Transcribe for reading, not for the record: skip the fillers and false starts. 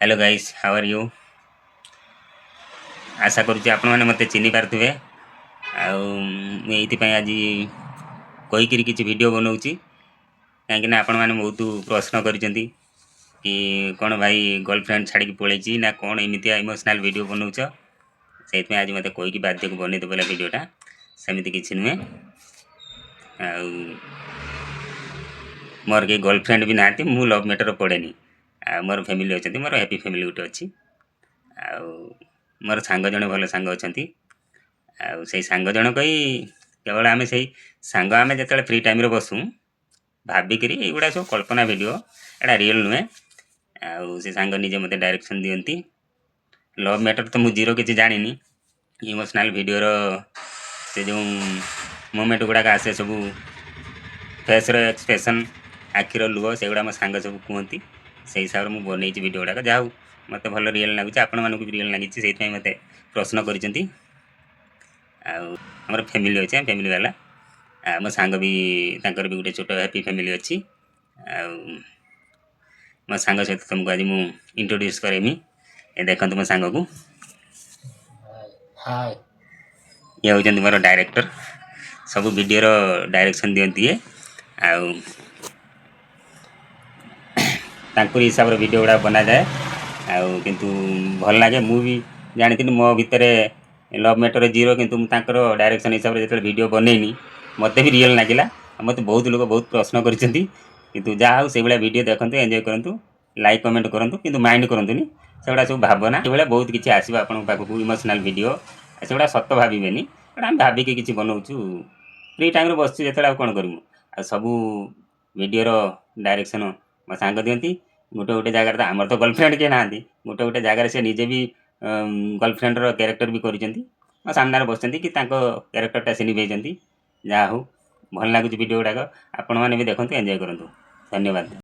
Hello guys, how are you? आशा करुच्ची आपण मैंने मत चिन्ह पारे आईपाई आज कहीकि किसी वीडियो बनाऊँगी कहीं आपण मैंने बहुत प्रश्न करी कौन भाई गर्लफ्रेंड छाड़ी पलैची ना कौन एमती इमोशनल वीडियो बनाऊच से आज मत कहीकि बाध्य को बनई बोला वीडियोटा सेमती किसी नुहे मोर कई गर्लफ्रेंड भी ना मु लव मैटर पड़ेनी मोर फैमिली अच्छा मोर हैप्पी फैमिली गोटे अच्छी मोर सांग जड़े भल सांग अच्छा से सांग जनक केवल आम से सांग आम जो फ्री टाइम बसू भाविक युवा सब कल्पना वीडियो एटा रियल नुहे से सांग निजे मत डायरेक्शन दिखती लव मैटर तो मुझे जीरो किसी जानी इमोशनल वीडियोर से जो मोमेंट गुड़ाक आसे सब फेस एक्सप्रेशन आखिर लुह से गुड़ा मो सांग सब कहती से हिसाब से मुझे बनई वीडियो गुड़ाक जाऊ मत भल रियल लगुच आपण मानक भी रियल लगी से मत प्रश्न कर फैमिली अच्छे फैमिली वाला मो सांग भी तांकर भी गोटे छोट हैप्पी फैमिली अच्छी मो सांग सहित तुमको आज मु इंट्रोड्यूस करेमी देखो मो सांग को ये हूँ मोर डायरेक्टर सब वीडियोर डायरेक्शन दिखती है हिसाब से वीडियो गुड़ा बना जाए किंतु भल लगे मुझे जानी मो भितर लव मैटर जीरो किंतु डायरेक्शन हिसाब से जो वीडियो बनईनी मत भी रियल लगे मत बहुत लोग बहुत प्रश्न किंतु जहाँ से भाया वीडियो देखते एंजॉय करूँ लाइक कमेंट करूँ किंतु माइंड करूँ से सब भावना ये बहुत किसी आसो आपण पाखक इमोशनल वीडियो से गुड़ा सत भावेनि आम भाविक किसी बनाऊँ फ्री टाइम बस जो कौन करूँ सबू वीडियोर डायरेक्शन मो सांग दिखती गोटे गोटे जगार आमर तो गर्लफ्रेंड किए ना गोटे गोटे जगार से निजे भी गर्लफ्रेंडर क्यारेक्टर भी कर सामने बस कि क्यारेक्टरटा से निभे जहाँ हो भल लगुच वीडियो गुड़ाक आपण मैंने भी देखते एंजॉय करूँ धन्यवाद।